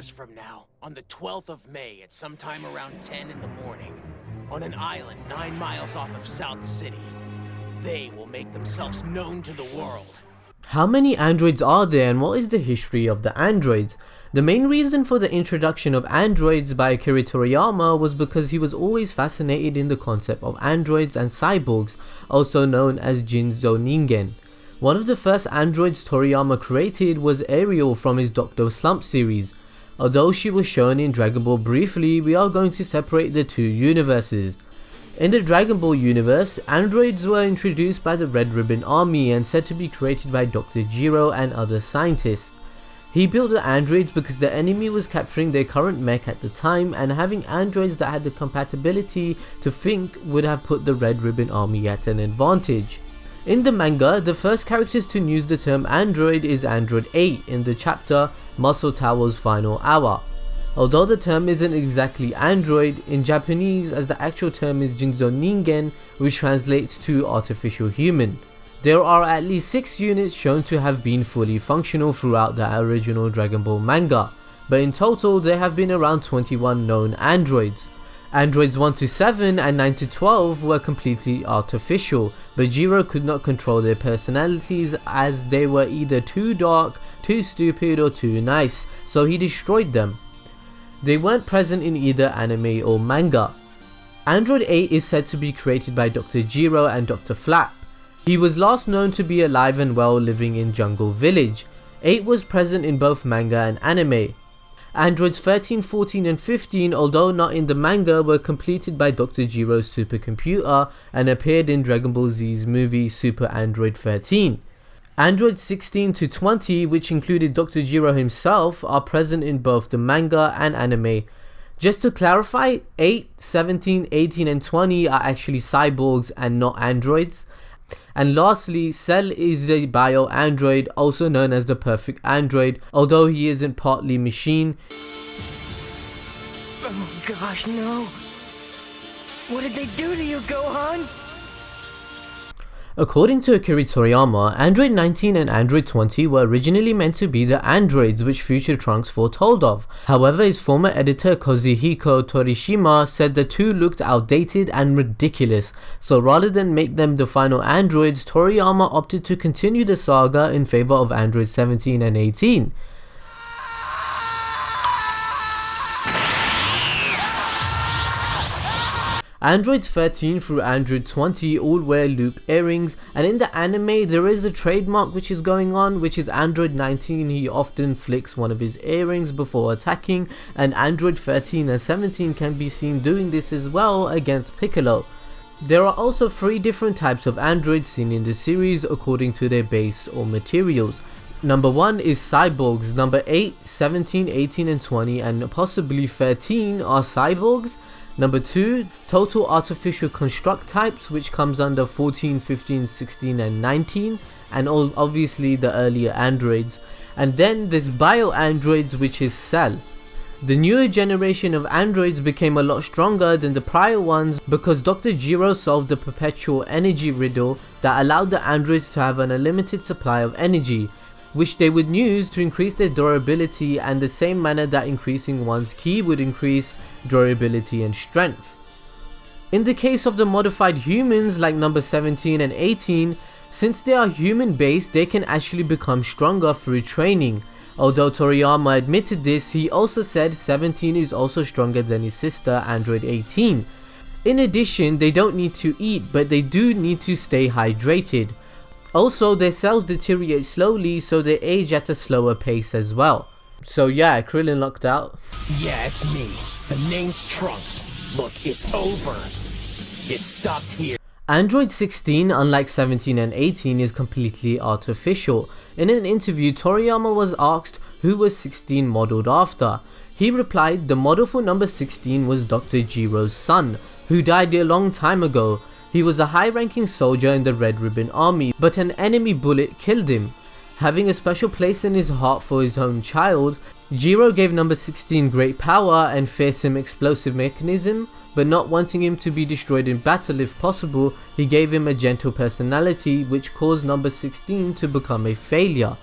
years from now, on the 12th of May at sometime around 10 in the morning, on an island 9 miles off of South City, they will make themselves known to the world. How many androids are there and what is the history of the androids? The main reason for the introduction of androids by Akira Toriyama was because he was always fascinated in the concept of androids and cyborgs, also known as Jinzo Ningen. One of the first androids Toriyama created was Ariel from his Dr. Slump series. Although she was shown in Dragon Ball briefly, we are going to separate the two universes. In the Dragon Ball universe, androids were introduced by the Red Ribbon Army and said to be created by Dr. Gero and other scientists. He built the androids because the enemy was capturing their current mech at the time, and having androids that had the compatibility to think would have put the Red Ribbon Army at an advantage. In the manga, the first characters to use the term android is Android 8 in the chapter Muscle Tower's Final Hour. Although the term isn't exactly android, in Japanese as the actual term is Jinzo Ningen, which translates to artificial human. There are at least 6 units shown to have been fully functional throughout the original Dragon Ball manga, but in total there have been around 21 known androids. Androids 1 to 7 and 9 to 12 were completely artificial, but Gero could not control their personalities as they were either too dark, too stupid or too nice, so he destroyed them. They weren't present in either anime or manga. Android 8 is said to be created by Dr. Gero and Dr. Flap. He was last known to be alive and well living in Jungle Village. 8 was present in both manga and anime. Androids 13, 14 and 15, although not in the manga, were completed by Dr. Gero's supercomputer and appeared in Dragon Ball Z's movie Super Android 13. Androids 16 to 20, which included Dr. Gero himself, are present in both the manga and anime. Just to clarify, 8, 17, 18 and 20 are actually cyborgs and not androids. And lastly, Cell is a bio-android, also known as the perfect android, although he isn't partly machine. Oh gosh, no. What did they do to you, Gohan? According to Akira Toriyama, Android 19 and Android 20 were originally meant to be the androids which Future Trunks foretold of. However, his former editor Kazuhiko Torishima said the two looked outdated and ridiculous, so rather than make them the final androids, Toriyama opted to continue the saga in favor of Android 17 and 18. Androids 13 through Android 20 all wear loop earrings, and in the anime there is a trademark which is going on, which is Android 19, he often flicks one of his earrings before attacking, and Android 13 and 17 can be seen doing this as well against Piccolo. There are also 3 different types of androids seen in the series according to their base or materials. Number 1 is cyborgs, number 8, 17, 18 and 20 and possibly 13 are cyborgs. Number 2, total artificial construct types, which comes under 14, 15, 16 and 19, and obviously the earlier androids. And then there's bio androids, which is Cell. The newer generation of androids became a lot stronger than the prior ones because Dr. Gero solved the perpetual energy riddle that allowed the androids to have an unlimited supply of energy, which they would use to increase their durability, and the same manner that increasing one's ki would increase durability and strength. In the case of the modified humans like number 17 and 18, since they are human based, they can actually become stronger through training. Although Toriyama admitted this, he also said 17 is also stronger than his sister Android 18. In addition, they don't need to eat, but they do need to stay hydrated. Also, their cells deteriorate slowly, so they age at a slower pace as well. So yeah, Krillin lucked out. Yeah, it's me. The name's Trunks. Look, it's over. It stops here. Android 16, unlike 17 and 18, is completely artificial. In an interview, Toriyama was asked who was 16 modeled after. He replied the model for number 16 was Dr. Gero's son, who died a long time ago. He was a high-ranking soldier in the Red Ribbon Army, but an enemy bullet killed him. Having a special place in his heart for his own child, Gero gave number 16 great power and fearsome explosive mechanism, but not wanting him to be destroyed in battle if possible, he gave him a gentle personality which caused number 16 to become a failure.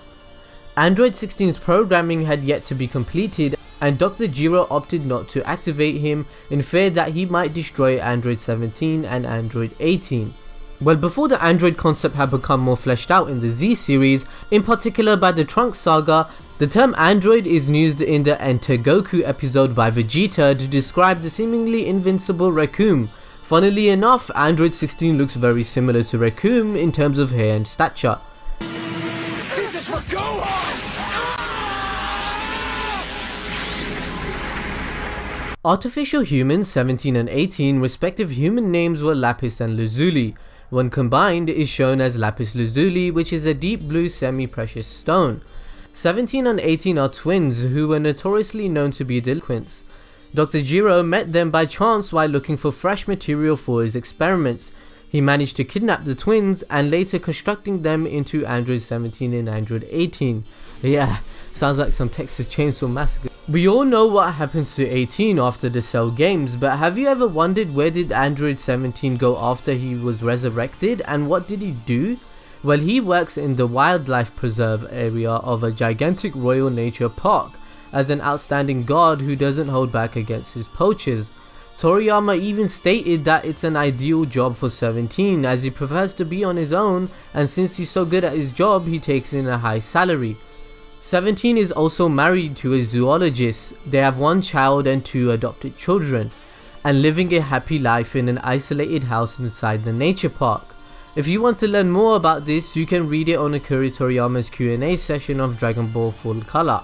Android 16's programming had yet to be completed, and Dr. Gero opted not to activate him in fear that he might destroy Android 17 and Android 18. Well, before the Android concept had become more fleshed out in the Z series, in particular by the Trunks saga, the term Android is used in the Enter Goku episode by Vegeta to describe the seemingly invincible Recoome. Funnily enough, Android 16 looks very similar to Recoome in terms of hair and stature. This is for Gohan! Artificial humans 17 and 18 respective human names were Lapis and Lazuli. When combined is shown as Lapis Lazuli, which is a deep blue semi-precious stone. 17 and 18 are twins who were notoriously known to be delinquents. Dr. Gero met them by chance while looking for fresh material for his experiments. He managed to kidnap the twins and later constructing them into Android 17 and Android 18. Yeah, sounds like some Texas Chainsaw Massacre. We all know what happens to 18 after the Cell games, but have you ever wondered where did Android 17 go after he was resurrected, and what did he do? Well, he works in the wildlife preserve area of a gigantic Royal Nature Park as an outstanding guard who doesn't hold back against his poachers. Toriyama even stated that it's an ideal job for 17 as he prefers to be on his own, and since he's so good at his job he takes in a high salary. 17 is also married to a zoologist. They have one child and 2 adopted children, and living a happy life in an isolated house inside the nature park. If you want to learn more about this, you can read it on Akira Toriyama's Q&A session of Dragon Ball Full Color.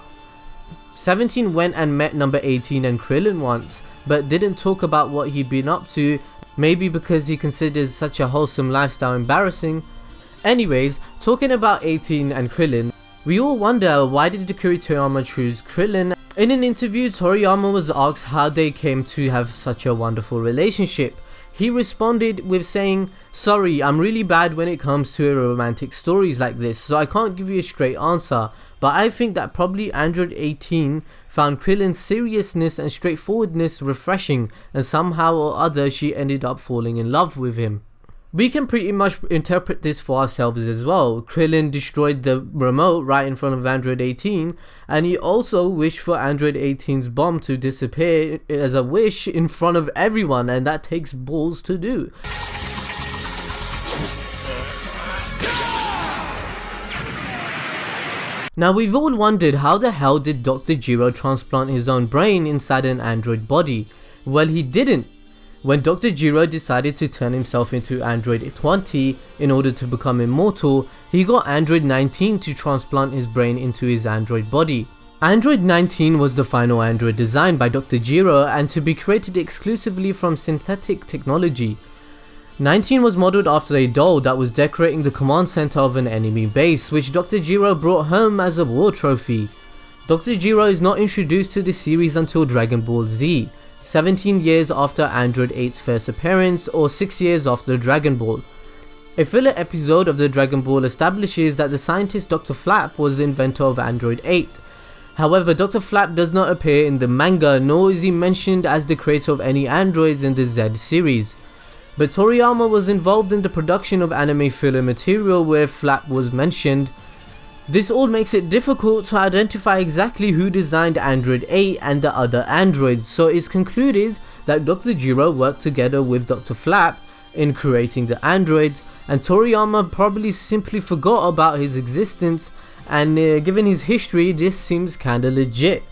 17 went and met number 18 and Krillin once, but didn't talk about what he'd been up to, maybe because he considers such a wholesome lifestyle embarrassing. Anyways, talking about 18 and Krillin, we all wonder why did Akira Toriyama choose Krillin. In an interview, Toriyama was asked how they came to have such a wonderful relationship. He responded with saying, "Sorry, I'm really bad when it comes to romantic stories like this, so I can't give you a straight answer, but I think that probably Android 18 found Krillin's seriousness and straightforwardness refreshing, and somehow or other she ended up falling in love with him." We can pretty much interpret this for ourselves as well. Krillin destroyed the remote right in front of Android 18, and he also wished for Android 18's bomb to disappear as a wish in front of everyone, and that takes balls to do. Now we've all wondered how the hell did Dr. Gero transplant his own brain inside an android body? Well, he didn't. When Dr. Gero decided to turn himself into Android 20 in order to become immortal, he got Android 19 to transplant his brain into his android body. Android 19 was the final android designed by Dr. Gero and to be created exclusively from synthetic technology. 19 was modeled after a doll that was decorating the command center of an enemy base, which Dr. Gero brought home as a war trophy. Dr. Gero is not introduced to the series until Dragon Ball Z, 17 years after Android 8's first appearance, or 6 years after Dragon Ball. A filler episode of the Dragon Ball establishes that the scientist Dr. Flap was the inventor of Android 8. However, Dr. Flap does not appear in the manga, nor is he mentioned as the creator of any androids in the Z series. But Toriyama was involved in the production of anime filler material where Flap was mentioned. This all makes it difficult to identify exactly who designed Android 8 and the other androids, so it's concluded that Dr. Gero worked together with Dr. Flap in creating the androids, and Toriyama probably simply forgot about his existence, and given his history, this seems kinda legit.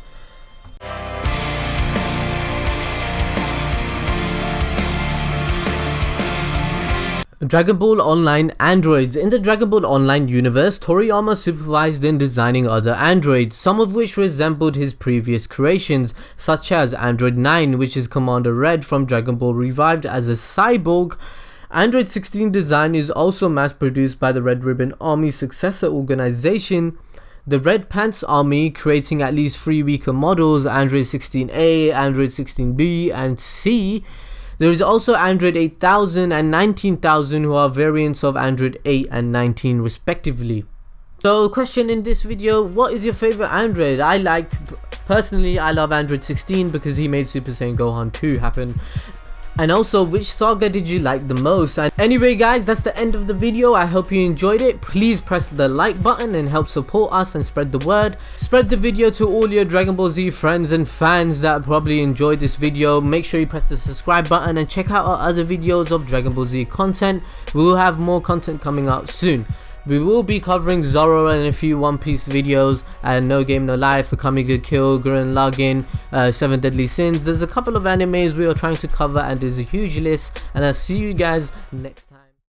Dragon Ball Online Androids. In the Dragon Ball Online universe, Toriyama supervised in designing other androids, some of which resembled his previous creations, such as Android 9, which is Commander Red from Dragon Ball Revived as a cyborg. Android 16 design is also mass produced by the Red Ribbon Army successor organization, the Red Pants Army, creating at least 3 weaker models, Android 16A, Android 16B and C. There is also Android 8000 and 19000 who are variants of Android 8 and 19 respectively. So question in this video, what is your favorite Android? Personally I love Android 16 because he made Super Saiyan Gohan 2 happen. And also, which saga did you like the most? And anyway guys, that's the end of the video. I hope you enjoyed it. Please press the like button and help support us and spread the word. Spread the video to all your Dragon Ball Z friends and fans that probably enjoyed this video. Make sure you press the subscribe button and check out our other videos of Dragon Ball Z content. We will have more content coming out soon. We will be covering Zoro and a few One Piece videos, and No Game No Life, Akame ga Kill, Gurren Lagann, 7 Deadly Sins. There's a couple of animes we are trying to cover and there's a huge list, and I'll see you guys next time.